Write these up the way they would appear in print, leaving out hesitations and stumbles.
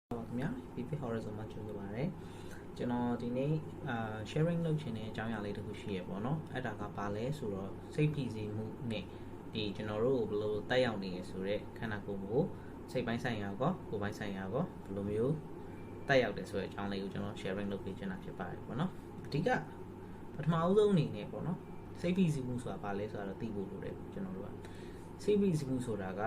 ခင်ဗျာ PP Horizon မှာကြိုဆိုပါရစေကျွန်တော်ဒီနေ့sharing လုပ်ချင်တဲ့အကြောင်းအရာလေးတစ်ခုရှိရပေါ့နော်အဲ့ဒါကဘာလဲဆိုတော့စိတ်ဖိစီးမှုနဲ့ဒီကျွန်တော်တို့ဘယ်လိုတက်ရောက်နေရဆိုတော့ခန္ဓာကိုယ်ကိုစိတ်ပိုင်းဆိုင်ရာကောကိုယ်ပိုင်းဆိုင်ရာကောဘယ်လိုမျိုးတက်ရောက်တယ်ဆိုတဲ့အကြောင်းလေးကိုကျွန်တော် sharing လုပ်ပေးချင်တာဖြစ်ပါတယ်ပေါ့နော်အဓိကပထမအဆုံးအနေနဲ့ပေါ့နော်စိတ်ဖိစီးမှုဆိုတာဘာလဲဆိုတော့သိဖို့လိုတယ်ကျွန်တော်တို့ကစိတ်ဖိစီးမှုဆိုတာက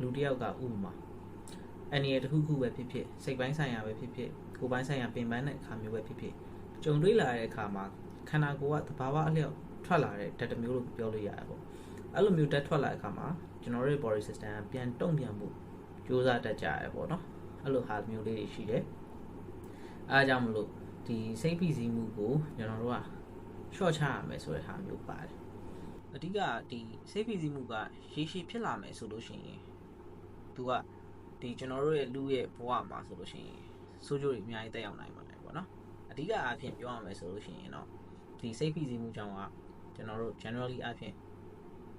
လူတစ်ယောက်ကဥပမာအနေနဲ့တစ်ခုခုပဲဖြစ်ဖြစ်စိတ်ပိုင်းဆိုင်ရာပဲဖြစ်ဖြစ်ကိုယ်ပိုင်းဆိုင်ရာပင်ပန်းတဲ့အခါမျိုးပဲဖြစ်ဖြစ်ကြုံတွေ့လာတဲ့အခါမှာခန္ဓာကိုယ်ကသဘာဝအလျောက်ထွက်လာတဲ့ဓာတ်တစ်မျိုးလို့ပြောလို့ရတယ်ပေါ့အဲ့လိုမျိုးဓာတ်ထွက်လာတဲ့အခါမှာကျွန်တော်တို့ body system ကပြန်တုံ့ပြန်မှုကြိုးစားတတ်ကြရပေါ့နော်အဲ့လိုဟာမျိုးလေးတွေရှိတယ်အားကြောင့်မလို့ဒီစိတ်ဖိစီးမှုကိုကျွန်တော်တို့က short ချရမယ်ဆိုတဲ့ဟာမျိုးပါတယ်အဓိကဒီစိတ်ဖိစီးမှုကရေရှည်ဖြစ်လာမယ်ဆိုလို့ရှိရင်သူကဒီကျွန်တော်တို့ရဲ့လူရဲ့ဘဝမှာဆိုလို့ရှိရင်ဆိုးကျိုးတွေအများကြီးတက်ရောက်နိုင်ပါတယ်ပေါ့နော်အဓိကအားဖြင့်ပြောရမယ်ဆိုလို့ရှိရင်တော့ဒီစိတ်ဖိစီးမှုကြောင့်ကကျွန်တော်တို့ generally အားဖြင့်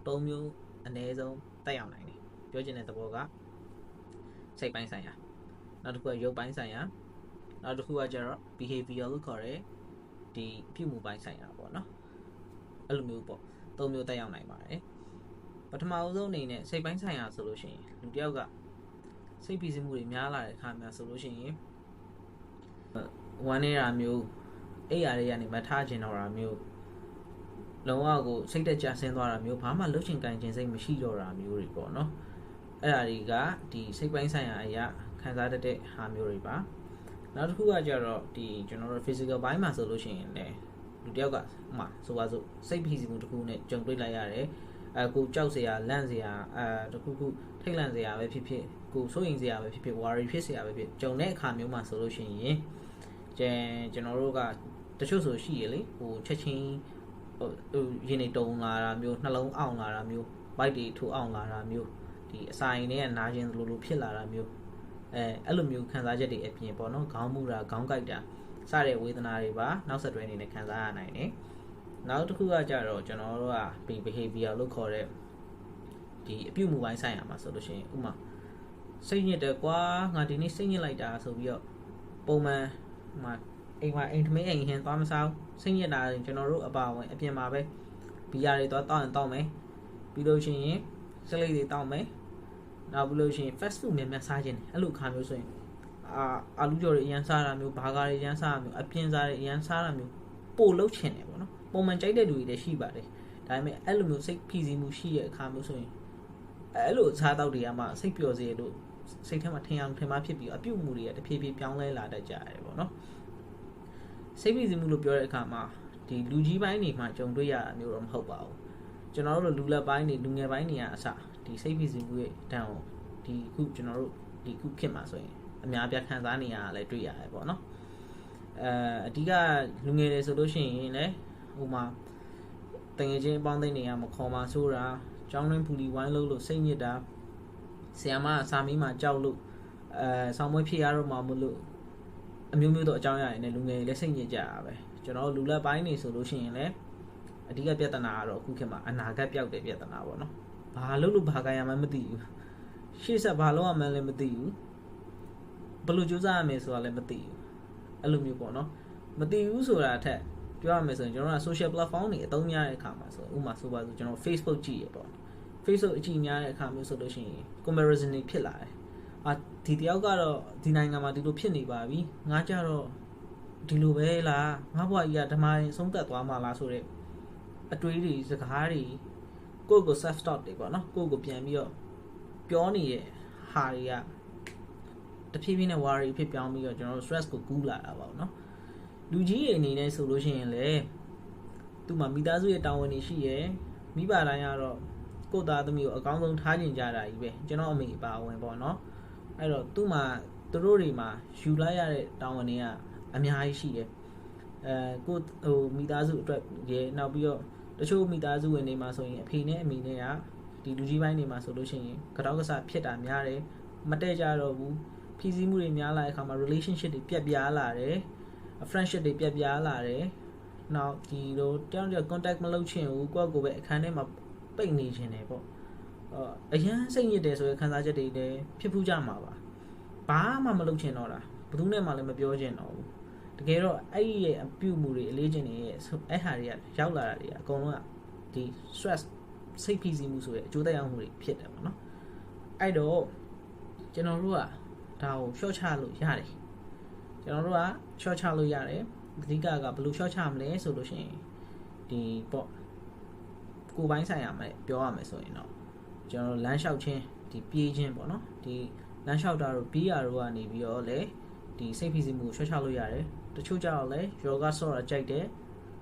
၃မျိုးအနည်းဆုံးတက်ရောက်နိုင်တယ်ပြောချင်တဲ့သဘောကစိတ်ပိုင်းဆိုင်ရာနောက်တစ်ခုကရုပ်ပိုင်းဆိုင်ရာနောက်တစ်ခုကကျတော့ behavior လို့ခေါ်တဲ့ဒီပြုမှုပိုင်းဆိုင်ရာပေါ့နော်အဲ့လိုမျိုးပေါ့၃မျိုးတက်ရောက်နိုင်ပါတယ်ပထမအဆုံးအနေနဲ့စိတ်ပိုင်းဆိုင်ရာဆိုလို့ရှိရင်လူတစ်ယောက်ကစိတ်ဖိစီးမှုတွေများလာတဲ့အခါမှာဆိုလို့ရှိရင်ဝမ်းနေတာမျိုးအိပ်ရာတွေကနေမထားချင်တော့တာမျိုးလုံးဝကိုစိတ်တက်ကြဆင်းသွားတာမျိုးဘာမှလှုပ်ချင်ကြင်ချင်စိတ်မရှိတော့တာမျိုးတွေပေါ့နော်အဲ့ဒါတွေကဒီစိတ်ပိုင်းဆိုင်ရာအရာခံစားတတ်တဲ့ဟာမျိုးတွေပါနောက်တစ်ခုကကျတော့ဒီကျွန်တော်တို့ physical ဘိုင်းမှာဆိုလို့ရှိရင်လည်းလူတစ်ယောက်ကဥမာဆိုပါစို့စိတ်ဖိစီးမှုတစ်ခုနဲ့ကြုံတွေ့လိုက်ရတယ်ကိုကြောက်စရာလန့်စရာတစ်ခုခုထိတ်လန့်စရာပဲဖြစ်ဖြစ်ကိုစိုးရင်စရာပဲဖြစ်ဖြစ် worry ဖြစ်စရာပဲဖြစ်ကြုံတဲ့အခါမျိုးမှာဆိုလို့ရှိရင်ကျွန်တော်တို့ကတချို့ဆိုရှိရလေဟိုချက်ချင်းဟိုရင်းနေတုံလာတာမျိုးနှလုံးအောင်လာတာမျိုး bite တွေထိုးအောင်လာတာမျိုးဒီအစာရင်တွေကနာကျင်လိုဖြစ်လာတာမျိုးအဲ့လိုမျိုးခံစားချက်တွေအပြင်ပေါ့နော်ခေါင်းမူတာခေါင်းကိုက်တာစတဲ့ဝေဒနာတွေပါနောက်ဆက်တွဲအနေနဲ့ခံစားရနိုင်တယ်နောက်တစ်ခုကကြတော့ကျွန်တော်တို့က behavior လို့ခေါ်တဲ့ဒီအပြုတ်မှုပိုင်းဆိုင်ရာမှာဆိုလို့ရှိရင်ဥမာစိတ်ညစ်တယ်ကွာငါဒီနေ့စိတ်ညစ်လိုက်တာဆိုပြီးတော့ပုံမှန်မှာအိမ်ထမင်းအိမ်ဟင်းသွားမစားစိတ်ညစ်တာကျွန်တော်တို့အပါဝင်အပြင်မှာပဲဘီယာတွေသွားတောက်ရင်တောက်မယ်ပြီးလို့ရှိရင်စလိတ်တွေတောက်မယ်နောက်ပြီးလို့ရှိရင် fast food များစားခြင်းအဲ့လိုခါမျိုးဆိုရင်အာလူကြော်တွေအရန်စားတာမျိုးဘာဂါတွေအရန်စားတာမျိုးအပြင်စားတွေအရန်စားတာမျိုးပို့လုပ်ချင်တယ်ပေါ့နော်ပုံမှန်ကြိုက်တဲ့လူတွေလည်းရှိပါတယ်ဒါပေမဲ့အဲ့လိုမျိုးစိတ်ဖိစီးမှုရှိတဲ့အခါမျိုးဆိုရင်အဲ့လိုစားတောက်တွေကမှစိတ်ပျော်စေလို့စိတ်ထဲမှာထင်အောင်ထင်မှားဖြစ်ပြီးအပြုတ်မှုတွေကတဖြည်းဖြည်းပြောင်းလဲလာတတ်ကြရတယ်ပေါ့နော်စိတ်ဖိစီးမှုလို့ပြောတဲ့အခါမှာဒီလူကြီးပိုင်းတွေမှာကြုံတွေ့ရတာမျိုးတော့မဟုတ်ပါဘူးကျွန်တော်တို့လူလက်ပိုင်းတွေလူငယ်ပိုင်းတွေကအစဒီစိတ်ဖိစီးမှုရဲ့တန်ကိုဒီခုကျွန်တော်တို့ဒီခုခေတ်မှာဆိုရင်အများပြခံစားနေရတာလည်းတွေ့ရတယ်ပေါ့နော်အဓိကလူငယ်တွေဆိုလို့ရှိရင်လည်းဟိုမှာတငယ်ချင်းအပေါင်းအသင်းတွေကမခေါ်မှဆိုတာကျောင်းတွင်းပူလီဝိုင်းလို့စိတ်ညစ်တာဆီယမစာမီးမှာကြောက်လို့ဆောင်းမွေးဖြစ်ရတော့မှမလို့အမျိုးမျိုးတော့အကြောင်းရရင်လည်းလူငယ်တွေလည်းစိတ်ညစ်ကြတာပဲကျွန်တော်လူလက်ပိုင်းနေဆိုလို့ရှိရင်လည်းအဓိကပြဿနာကတော့အခုခေတ်မှာအနာဂတ်ပျောက်တဲ့ပြဿနာပေါ့နော်ဘာလို့ဘာကြရမှမသိဘူးရှေ့ဆက်ဘာလို့ရမှလည်းမသိဘူးဘယ်လိုကြိုးစားရမယ်ဆိုတာလည်းမသိဘူးအဲ့လိုမျိုးပေါ့နော်မသိဘူးဆိုတာအထက်ပြောရမယ်ဆိုရင်ကျွန်တော်က social platform တွေအသုံးများတဲ့အခါမှာဆိုဥပမာဆိုပါဆိုကျွန်တော် Facebook ကြည့်ရပေါ့ Facebook အကြည့်များတဲ့အခါမျိုးဆိုလို့ရှိရင် comparison တွေဖြစ်လာတယ်ဒီတယောက်ကတော့ဒီနိုင်ငံမှာဒီလိုဖြစ်နေပါပြီငါကြတော့ဒီလိုပဲလားငါဘဝကြီးကဓမ္မရင်ဆုံးသက်သွားမှာလားဆိုတော့အတွေးတွေစကားတွေကိုယ့်ကို self talk တွေပေါ့နော်ကိုယ့်ကိုပြန်ပြီးတော့ပြောနေတဲ့ဟာတွေကတဖြည်းဖြည်းနဲ့ worry ဖြစ်ပြောင်းပြီးတော့ကျွန်တော်တို့ stress ကိုကူးလာတာပေါ့နော်လူကြီးတွေအနေနဲ့ဆိုလို့ရှိရင်လည်းသူ့မှာမိသားစုရဲ့တာဝန်တွေရှိရယ်မိဘတိုင်းကတော့ကိုယ့်သားသမီးကိုအကောင်းဆုံးထားကျင်ကြတာကြီးပဲကျွန်တော်အမေပါဝင်ပေါ့နော်အဲ့တော့သူ့မှာသူတို့တွေမှာယူလိုက်ရတဲ့တာဝန်တွေကအများကြီးရှိတယ်ကိုဟိုမိသားစုအတွက်ရယ်နောက်ပြီးတော့တချို့မိသားစုဝင်တွေမှာဆိုရင်အဖေနဲ့အမေနဲ့ကဒီလူကြီးပိုင်းတွေမှာဆိုလို့ရှိရင်ကြောက်ကစားဖြစ်တာများတယ်မတည့်ကြတော့ဘူးဖိစီးမှုတွေများလာတဲ့အခါမှာ relationship တွေပြတ်ပြားလာတယ်friendship တွေပြတ်ပြားလာတယ်နောက်ဒီလိုတယောက်တယောက် contact မလုပ်ချင်ဘူးကိုယ့်ကိုယ်ပဲအခန်းထဲမှာပိတ်နေခြင်းတယ်ပေါ့အရန်စိတ်ညစ်တယ်ဆိုရင်ခံစားချက်တွေလည်းဖြစ်ဖူးကြမှာပါ ဘာမှမလုပ်ချင်တော့တာဘယ်သူနဲ့မှလည်းမပြောချင်တော့ဘူးတကယ်တော့အဲ့ဒီရဲ့အပြုမှုတွေအလေးချင်းတွေရဲ့အဲ့ဟာတွေကရောက်လာတာတွေအကုန်လုံးကဒီ stress စိတ်ဖိစီးမှုဆိုရဲ့အကျိုးသက်ရောက်မှုတွေဖြစ်တယ်ပေါ့နော်အဲ့တော့ကျွန်တော်တို့ကဒါကို short ချလို့ရတယ်ကျွန်တော်တို့က short ချလို့ရတယ်အဓိကကဘယ်လို short ချမလဲဆိုလို့ရှိရင်ဒီပေါ့ကိုယ်ပိုင်းဆိုင်ရာမှာပြောရမယ်ဆိုရင်တော့ကျွန်တော်တို့လမ်းလျှောက်ခြင်းဒီပြေးခြင်းပေါ့နော်ဒီလမ်းလျှောက်တာတို့ပြေးရတို့ကနေပြီးတော့လေဒီစိတ်ဖိစီးမှုကို short ချလို့ရတယ်တချို့ကြတော့လေ yoga ဆော့တာကြိုက်တယ်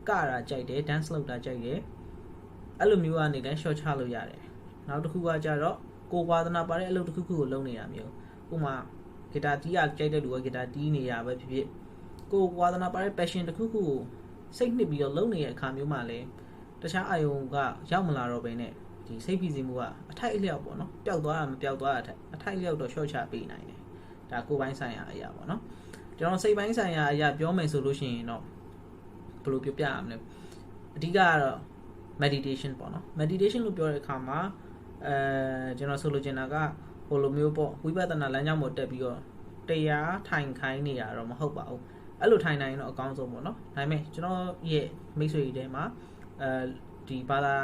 ကတာကြိုက်တယ် dance လုပ်တာကြိုက်တယ်အဲ့လိုမျိုးကနေလည်း short ချလို့ရတယ်နောက်တစ်ခုကကြတော့ကိုဝါသနာပါတဲ့အလုပ်တစ်ခုခုကိုလုပ်နေတာမျိုးဥပမာဂီတာတီးရကြိုက်တဲ့လူကဂီတာတီးနေရပဲဖြစ်ဖြစ်ကိုဝါသနာပါတဲ့ passion တစ်ခုခုကိုစိတ်နှစ်ပြီးတော့လုပ်နေတဲ့အခါမျိုးမှာလည်းတခြားအာယုံကရောက်မလာတော့ဘဲနဲ့ဒီစိတ်ဖိစီးမှုကအထိုက်အလျောက်ပေါ့နော်ပျောက်သွားတာမပျောက်သွားတာအထိုက်အလျောက်တော့ short ချပေးနိုင်တယ်ဒါကိုယ်ပိုင်းဆိုင်ရာအရာပေါ့နော်ကျွန်တော်စိတ်ပိုင်းဆိုင်ရာအရာပြောမယ်ဆိုလို့ရှိရင်တော့ဘယ်လိုပြောပြရမလဲအဓိကကတော့ meditation ပေါ့နော် meditation လို့ပြောတဲ့အခါမှာကျွန်တော်ဆိုလိုချင်တာကဟိုလိုမျိုးပေါ့ဝိပဿနာလမ်းကြောင်းပေါ်တက်ပြီးတော့တရားထိုင်ခိုင်းနေရတော့မဟုတ်ပါဘူးအဲ့လိုထိုင်နိုင်ရင်တော့အကောင်းဆုံးပေါ့နော်ဒါပေမဲ့ကျွန်တော်ရဲ့မိတ်ဆွေတွေထဲမှာဒီဘာသာ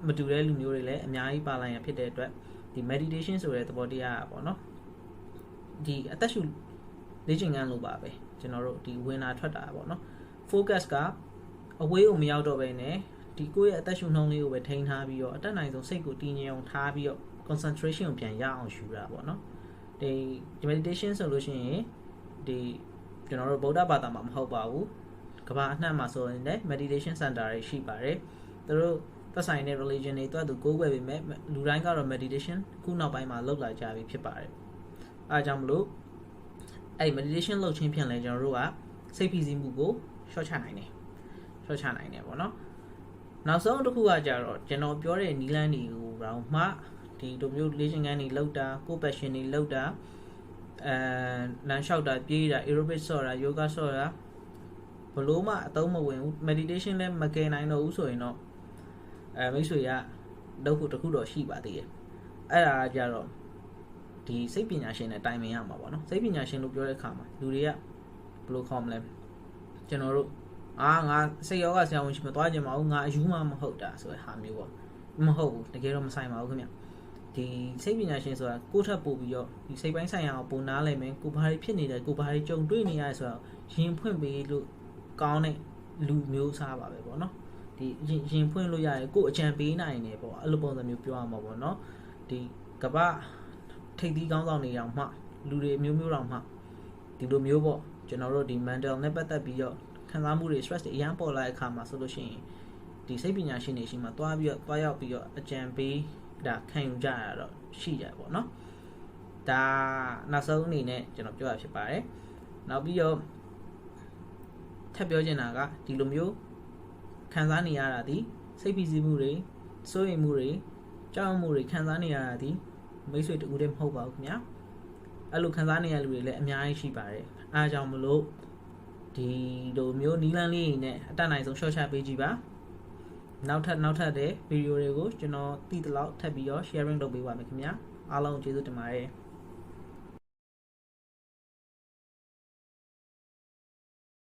မတူတဲ့လူမျိုးတွေလည်းအများကြီးပါလာရင်ဖြစ်တဲ့အတွက်ဒီ meditation ဆိုတဲ့သဘောတရားပေါ့နော်ဒီအသက်ရှူလေ့ကျင့်ခန်းလိုပါပဲကျွန်တော်တို့ဒီဝင်တာထွက်တာပေါ့နော် focus ကအဝေးကိုမရောက်တော့ဘဲနဲ့ဒီကိုယ့်ရဲ့အသက်ရှူနှုန်းလေးကိုပဲထိန်းထားပြီးတော့အတက်နိုင်ဆုံးစိတ်ကိုတည်ငြိမ်အောင်ထားပြီးတော့ concentration ကိုပြန်ရအောင်ယူတာပေါ့နော်ဒီ meditation ဆိုလို့ရှိရင်ဒီကျွန်တော်တို့ဗုဒ္ဓဘာသာမှာမဟုတ်ပါဘူးကမ္ဘာအနှံ့မှာဆိုရင်လည်း meditation center တွေရှိပါတယ်သူတို့သက်ဆိုင်တဲ့ religion တွေတွက်သူကိုးကွယ်ပေမဲ့လူတိုင်းကတော့ meditation ခုနောက်ပိုင်းမှာလုပ်လာကြပြီဖြစ်ပါတယ်အားကြောင့်မလို့အဲ့ meditation လုပ်ခြင်းဖြင့်လည်းကျွန်တော်တို့ကစိတ်ဖိစီးမှုကို short ချနိုင်တယ်ပေါ့နော်နောက်ဆုံးတစ်ခုကကြတော့ကျွန်တော်ပြောတဲ့နီလန်းတွေကိုတော့မှဒီလိုမျိုးလေ့ကျင့်ခန်းတွေလုပ်တာကိုယ် passion တွေလုပ်တာလမ်းလျှောက်တာပြေးတာ aerobic ဆော့တာ yoga ဆော့တာဘလို့မှအသုံးမဝင်ဘူး meditation လည်းမကယ်နိုင်တော့ဘူးဆိုရင်တော့မိတ်ဆွေကလုပ်ဖို့တခုတော့ရှိပါသေးတယ်အဲ့ဒါကြတော့ဒီစိတ်ပညာရှင်နဲ့တိုင်ပင်ရမှာပေါ့နော်စိတ်ပညာရှင်လို့ပြောတဲ့အခါမှာလူတွေကဘယ်လိုခေါ်မလဲကျွန်တော်တို့ငါစိတ်ယောဂဆရာဝန်ရှိမသွားကြမှာဘူးငါအယူမှမဟုတ်တာဆိုတဲ့ဟာမျိုးပေါ့မဟုတ်ဘူးတကယ်တော့မဆိုင်ပါဘူးခင်ဗျဒီစိတ်ပညာရှင်ဆိုတာကိုယ့်ထပ်ပို့ပြီးတော့ဒီစိတ်ပိုင်းဆိုင်ရာကိုပုံနာလိုက်မယ်ကိုဘာတွေဖြစ်နေတယ်ကိုဘာတွေကြုံတွေ့နေရတယ်ဆိုတော့ရင်ဖွင့်ပေးလို့ကောင်းတဲ့လူမျိုးစားပါပဲပေါ့နော်ဒီရင်ဖွင့်လို့ရတယ်ကိုအကြံပေးနိုင်တယ်ပေါ့အဲ့လိုပုံစံမျိုးပြောရမှာပေါ့နော်ဒီကပ္ပထိပ်သီးကောင်းဆောင်နေအောင်မှလူတွေမျိုးမျိုးတော့မှဒီလိုမျိုးပေါ့ကျွန်တော်တို့ဒီ mental နဲ့ပတ်သက်ပြီးတော့ခံစားမှုတွေ stress တွေအရင်ပေါ်လာတဲ့အခါမှာဆိုလို့ရှိရင်ဒီစိတ်ပညာရှင်တွေရှိမှတွားရောက်ပြီးတော့အကြံပေးဒါခံယူကြရတော့ရှိကြပေါ့နော်ဒါနောက်ဆုံးအနေနဲ့ကျွန်တော်ပြောရဖြစ်ပါတယ်နောက်ပြီးတော့ထပ်ပြောချင်တာကဒီလိုမျိုးခံစားနေရတာဒီစိတ်ဖိစီးမှုတွေစိုးရိမ်မှုတွေကြောက်မှုတွေခံစားနေရတာဒီမိတ်ဆွေတူတည်းမဟုတ်ပါဘူးခင်ဗျာအဲ့လိုခံစားနေရလူတွေလည်းအများကြီးရှိပါတယ်အားကြောင့်မလို့ဒီလိုမျိုးနီးလန်းလေးနဲ့အတက်နိုင်ဆုံး short ချပေးကြည့်ပါနောက်ထပ်တဲ့ဗီဒီယိုတွေကိုကျွန်တော်သိသလောက်ထပ်ပြီးတော့ sharing လုပ်ပေးပါမယ်ခင်ဗျာအားလုံးကျေးဇူးတင်ပါတယ်